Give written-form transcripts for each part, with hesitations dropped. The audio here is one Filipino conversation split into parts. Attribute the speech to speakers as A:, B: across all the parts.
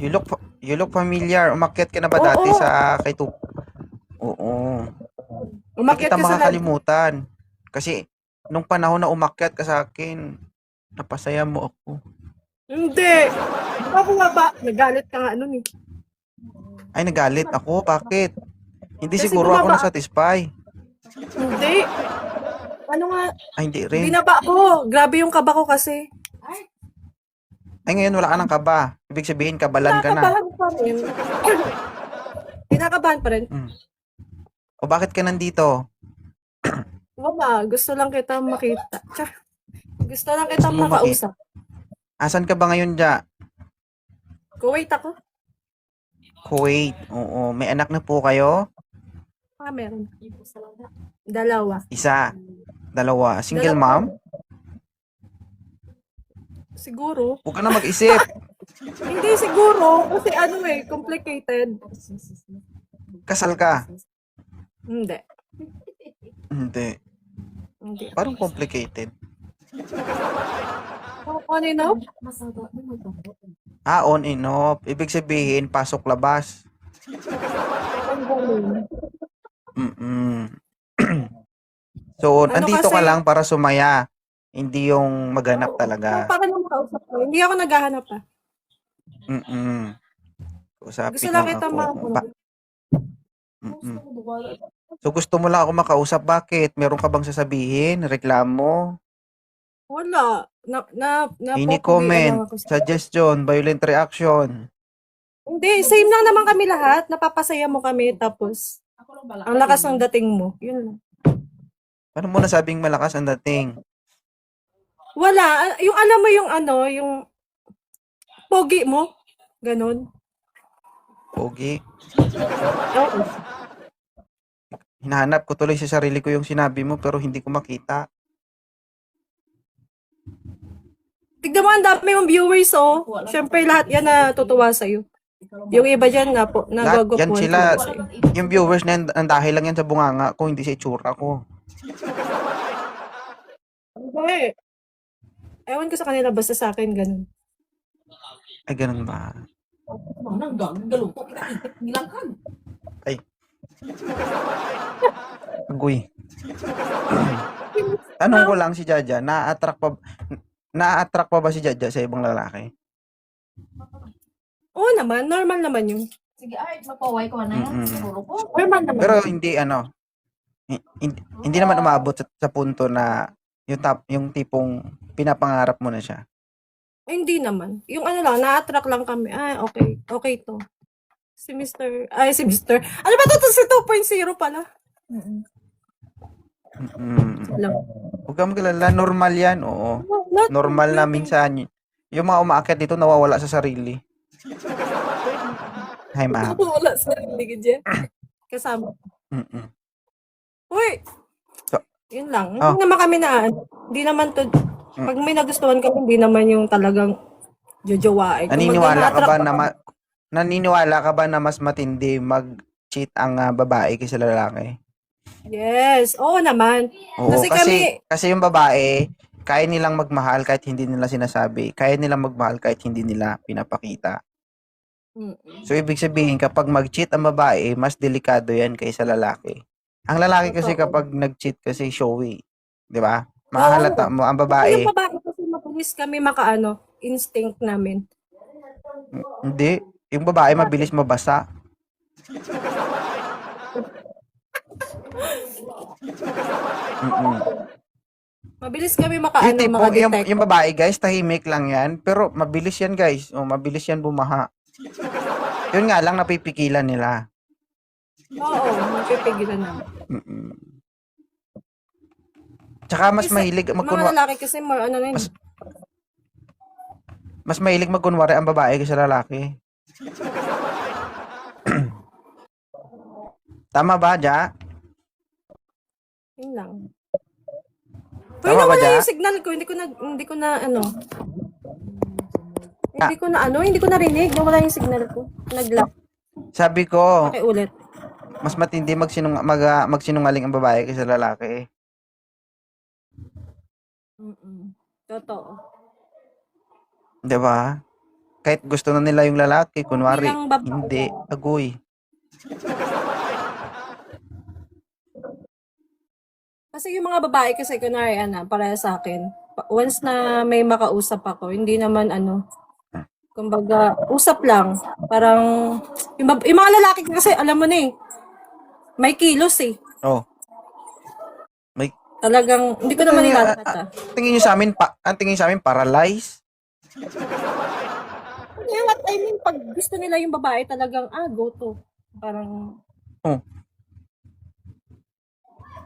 A: You look familiar. Umakyat ka na ba dati
B: Oo,
A: sa kay Tup? Oo. Hindi
B: umakyat
A: kita
B: ka sa
A: makakalimutan. Kasi nung panahon na umakyat ka sa akin, napasaya mo ako.
B: Hindi. Di ba bumaba? Nagalit ka nga nun eh.
A: Ay, nagalit ako. Bakit? Hindi
B: Kasi
A: siguro ako
B: bumaba.
A: na-satisfy.
B: Hindi. Ano nga?
A: Ay, hindi rin.
B: Binaba ko. Grabe yung kaba ko kasi.
A: Ay, ngayon wala ka ng kaba. Ibig sabihin, kabalan ka na.
B: Kinakabahan pa rin. Kinakabahan pa rin.
A: Hmm. O bakit ka nandito?
B: Wala. Gusto lang kita makita. Tsaka, gusto lang
A: Gusto
B: kita
A: mo
B: makausap.
A: Asan ka ba ngayon, Ja?
B: Kuwait ako.
A: Kuwait. Oo. May anak na po kayo?
B: Meron. Dalawa.
A: Isa. Dalawa. Single
B: Dalawa.
A: mom?
B: Siguro.
A: Huwag ka na mag-isip.
B: Hindi siguro. Kasi ano eh, complicated.
A: Kasal ka?
B: Hindi.
A: Hindi.
B: Hindi.
A: Parang complicated.
B: On and off?
A: On and off. Ibig sabihin, pasok-labas.
B: Ang galing.
A: Mm. So,
B: Ano
A: andito ka
B: kasi,
A: lang para sumaya. Hindi yung maghanap talaga.
B: para lang makausap ko. Hindi ako naghahanap ah.
A: Mm.
B: Gusto
A: Usapin
B: lang
A: lang
B: kita
A: ako.
B: makausap.
A: Mm. So, gusto mo lang ako makausap. Bakit? Meron ka bang sasabihin? Reklamo?
B: Wala.
A: Any
B: Napopogian lang
A: comment?
B: ako.
A: Suggestion? Violent reaction?
B: Hindi, same lang naman kami lahat. Napapasaya mo kami. Tapos, ang lakas ng dating mo. Yun lang.
A: Paano mo nasabing malakas ang dating?
B: Wala. Yung alam mo yung ano, yung pogi mo. Ganon.
A: Pogi?
B: Oo.
A: Hinahanap ko tuloy sa sarili ko yung sinabi mo pero hindi ko makita.
B: Tignan mo, ang dami yung viewers, oh. Siyempre, lahat yan natutuwa sa'yo. Yung iba dyan,
A: Lahat yan
B: nagwagupuan
A: sila,
B: talaga sa'yo.
A: yung viewers na yan, ang dahil lang yan sa bunganga ko, hindi sa itsura ko.
B: Hindi. Ewan ko sa kanila, basta sa akin, ganun.
A: Ay, ganun ba? Ay, agoy. Tanong ko lang si Jaja, na-attract pa ba si Jaja sa ibang lalaki?
B: Oo naman, normal naman yun.
C: Sige, ay, mapaway ko na yan.
A: Mm-mm.
C: Siguro ko.
B: Normal naman.
A: Pero hindi hindi naman umabot sa punto na yung tipong pinapangarap mo na siya.
B: Ay, hindi naman. Yung ano lang, na-attract lang kami. Ah, okay. Okay to. Si Mr. Ano ba to? Si 2.0 pala.
A: Mm.
B: Alam.
A: Huwag kang magalala, normal yan, oo. Normal na minsan. Yung mga umaakyat dito nawawala sa sarili. Hi, ma'am.
B: Wala sa sarili dyan. Kasama.
A: Mm-mm.
B: Uy!
A: So,
B: Yun lang.
A: Oh.
B: Hindi naman kami hindi naman to, pag may nagustuhan kami, hindi naman yung talagang jojowain.
A: naniniwala ka ba na mas matindi mag-cheat ang babae kaysa lalaki?
B: Yes, oo naman.
A: Oo,
B: Kasi
A: kasi yung babae, kaya nilang magmahal kahit hindi nila sinasabi. Kaya nilang magmahal kahit hindi nila pinapakita. So, ibig sabihin, kapag mag-cheat ang babae, mas delikado yan kaysa lalaki. Ang lalaki kasi kapag nag-cheat kasi showy. Di ba? Mahalata mo. Ang babae,
B: yung babae kasi mabilis kami instinct namin.
A: hindi. Yung babae mabilis mabasa. Mm-mm.
B: Mabilis kami
A: Yung tipo,
B: makadetect.
A: yung babae guys, tahimik lang yan. Pero mabilis yan guys. O, mabilis yan bumaha. Yun nga lang, napipigilan nila.
B: Oo, napipigilan namin.
A: Mm-mm. Tsaka mas mahilig
B: Mga lalaki kasi more ano na yun.
A: Mas mahilig magkunwari ang babae kaysa lalaki. Tama ba, Ja?
B: Yun lang.
A: Tama
B: Uy,
A: ba,
B: nawala
A: Ja?
B: yung signal ko. Hindi ko narinig. Nawala yung signal ko. Nag-lock.
A: Sabi ko,
B: Pakiulit.
A: mas matindi magsinungaling ang babae kaysa lalaki.
B: Totoo.
A: 'Di ba? Kahit gusto na nila yung lalaki, kunwari,
B: Bilang babae.
A: hindi, agoy.
B: Kasi yung mga babae kasi kunwari para sa akin, once na may makausap ako, hindi naman kumbaga, usap lang. Parang, yung mga lalaki kasi, alam mo na may kilos
A: Oh, may
B: Talagang, hindi ko naman ilalata.
A: tingin niyo sa amin ang tingin sa amin paralyzed.
B: Yeah, what I mean, pag gusto nila yung babae, talagang, go to. Parang,
A: Oh.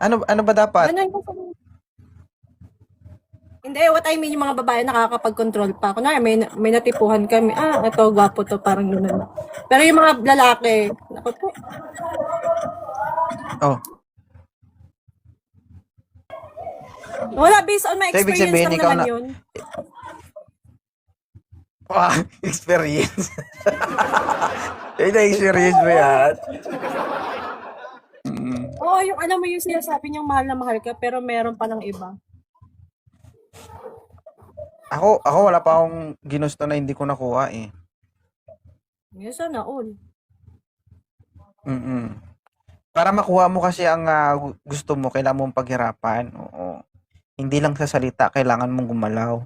A: Ano ba dapat?
B: ganun ko Hindi, what I mean, yung mga babae nakakapag-control pa. Kunwari, may natipuhan kami, ito, gwapo to, parang gano'n. Pero yung mga lalaki, naku po,
A: Oh,
B: wala, based on my
A: so ibig
B: experience
A: sabihin
B: lang
A: ikaw
B: naman
A: na
B: yun.
A: experience. Na-experience mo yan?
B: Oo, yung alam mo yung sinasabi niyang mahal na mahal ka, pero meron pa ng iba.
A: Ako wala pa akong ginusto na hindi ko nakuha eh.
B: Yes, sana all.
A: Para makuha mo kasi ang gusto mo, kailangan mong paghirapan. Oo. Hindi lang sa salita, kailangan mong gumalaw.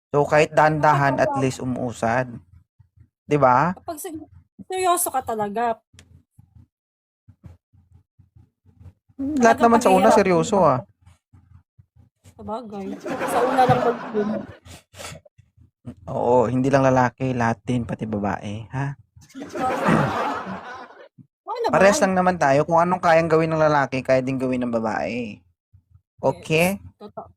A: So kahit dahan-dahan, at least umuusad. 'Di ba?
B: Kapag seryoso ka talaga,
A: Lahat naman sa una
B: paghihirap
A: seryoso
B: mo.
A: ah.
B: Sabagay. Sa una lang mag-boom.
A: Oo, hindi lang lalaki, lahat din, pati babae, ha?
B: Oo naman.
A: Parehas lang naman tayo. Kung anong kayang gawin ng lalaki, kaya din gawin ng babae. Okay?
B: Yes, totoo.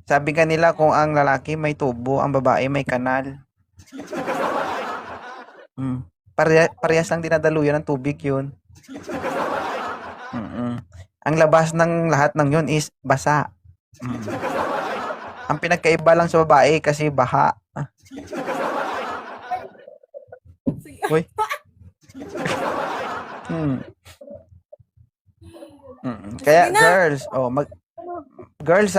A: Sabi nga nila kung ang lalaki may tubo, ang babae may kanal. Parehas lang dinadaluyan ng tubig yun. Ang labas ng lahat ng yun is basa. Ang pinagkaiba lang sa babae kasi baha. Uy. Kaya girls, girls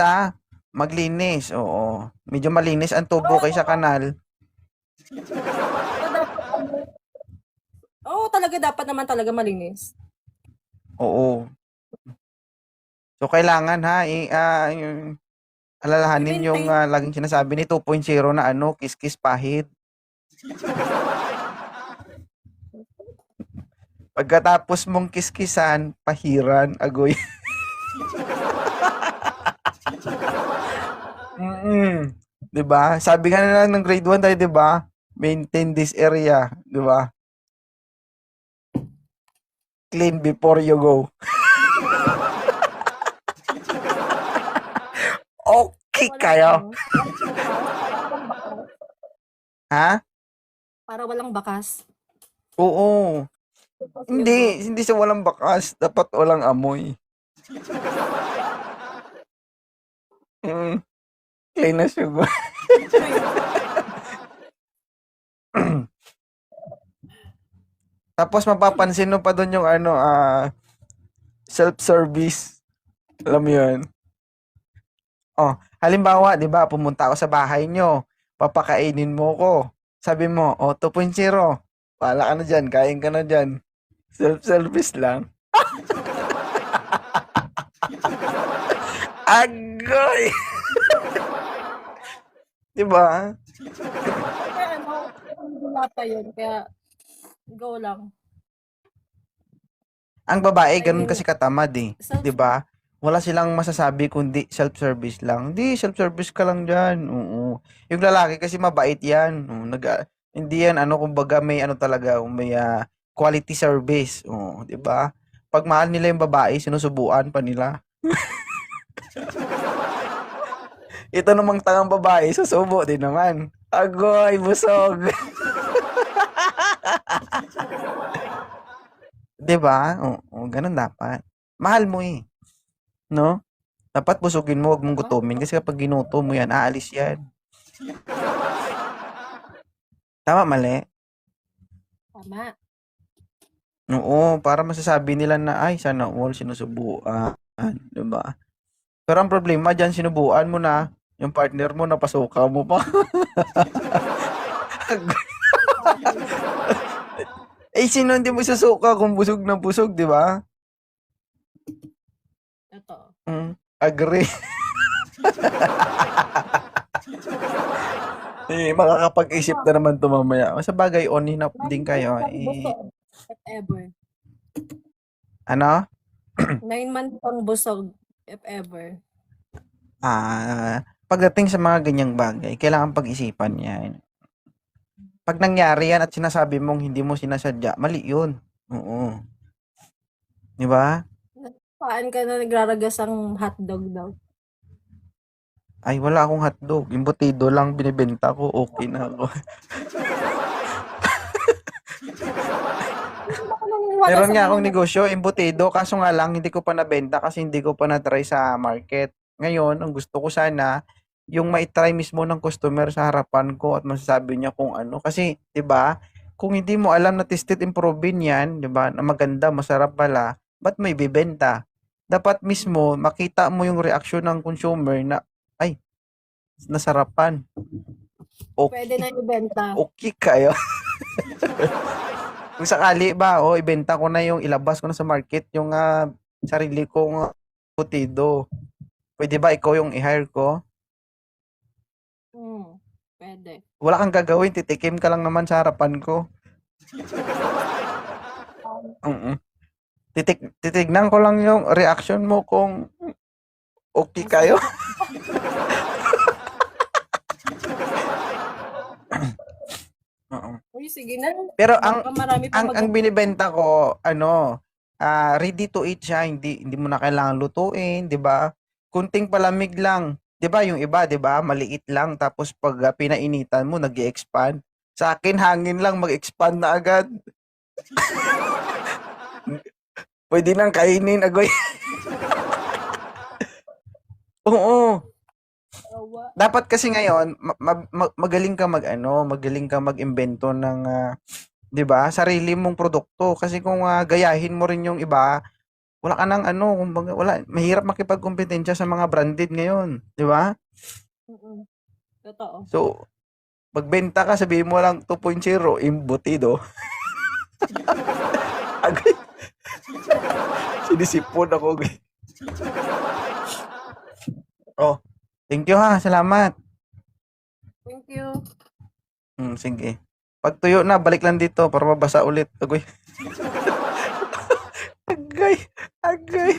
A: maglinis. Oo. Medyo malinis ang tubo kaysa kanal.
B: Oo, talaga dapat naman talaga malinis.
A: Oo. So kailangan yung alalahanin yung laging sinasabi ni 2.0 na kiss-kiss pahid. Pagkatapos mong kiss-kissan, pahiran, agoy. Diba? Sabi nga nila ng grade 1 tayo, diba? Maintain this area, diba? Clean before you go. Okay kayo. Ha?
B: Para walang bakas.
A: Oo. Hindi sa walang bakas, dapat walang amoy. Clean na sugar. Tapos mapapansin mo pa doon yung self-service. Alam mo yun? Oh, halimbawa, 'di ba, pumunta ako sa bahay nyo, papakainin mo ko. Sabi mo, 2.0. Pala ka na dyan, kain ka na dyan. Self-service lang. Agoy! Diba?
B: Kaya wala pa yun. Kaya, go lang.
A: Ang babae, ganun kasi katamad eh. Diba? Wala silang masasabi kundi self-service lang. Hindi, self-service ka lang dyan. Oo. Yung lalaki kasi mabait yan. Hindi yan, kumbaga may talaga, may quality service. Oo, diba? Pag mahal nila yung babae, sinusubuan pa nila. Ito namang tangang babae, susubo din naman. Agoy, busog. Diba? Oo, ganun dapat. Mahal mo eh. No? Dapat busugin mo, wag mong gutumin. Kasi kapag ginuto mo yan, aalis yan. Tama, mali?
B: Tama.
A: Oo, para masasabi nila na, ay, sana all sinusubuan. Diba? Pero ang problema dyan, sinubuan mo na, Yung partner mo, napasuka mo pa. Eh, sino hindi mo susuka kung busog na busog, di ba?
B: Totoo.
A: Agree. Eh, makakapag-isip na naman to mamaya. Sa bagay, on enough din kayo.
B: Pang
A: Eh,
B: busog, if ever.
A: ano?
B: 9 months pang busog, if ever.
A: Pagdating sa mga ganyang bagay, kailangan pag-isipan yan. Pag nangyari yan at sinasabi mong hindi mo sinasadya, mali yun. Oo. Di ba?
B: Saan ka na nagraragas ang hotdog daw?
A: Ay, wala akong hotdog. Embutido lang binibenta ko. Okay na ako. Meron nga akong negosyo, embutido. Kaso nga lang, hindi ko pa nabenta kasi hindi ko pa na-try sa market. Ngayon, ang gusto ko sana, yung mai-try mismo ng customer sa harapan ko at masasabi niya kung ano. Kasi, di ba, kung hindi mo alam na tested and proven yan, di ba, na maganda, masarap pala, ba't may bibenta? Dapat mismo, makita mo yung reaksyon ng consumer na, ay, nasarapan.
B: Pwede
A: Okay,
B: na ibenta.
A: okay kayo. Kung sakali ba, ibenta ko na yung, ilabas ko na sa market yung sarili kong embutido. Pwede ba ikaw yung i-hire ko?
B: Pwede.
A: Wala kang gagawin, titikim ka lang naman sa harapan ko. Titignan ko lang yung reaction mo kung okay kayo.
B: Uy, sige na.
A: Pero
B: Baka marami pa
A: ang binibenta ko, ready to eat siya, hindi mo na kailangan lutuin, 'di ba? Kunting palamig lang. 'Di ba yung iba, 'di ba? Maliit lang tapos pag pinainitan mo, nag-e-expand. Sa akin hangin lang mag-expand na agad. Pwede nang kainin, agoy. Oo. Dapat kasi ngayon, magaling ka magaling ka mag-imbento ng 'di ba? Sarili mong produkto kasi kung gayahin mo rin yung iba, wala ka nang kumbaga wala, mahirap makipagkompetensya sa mga branded ngayon, 'di ba?
B: Totoo.
A: So, magbenta ka, sabihin mo lang 2.0 embutido. Agay. Sinisipon ako. Thank you ha, salamat.
B: Thank you.
A: Sige. Pag tuyo na, balik lang dito para mabasa ulit. Agoy. Agay.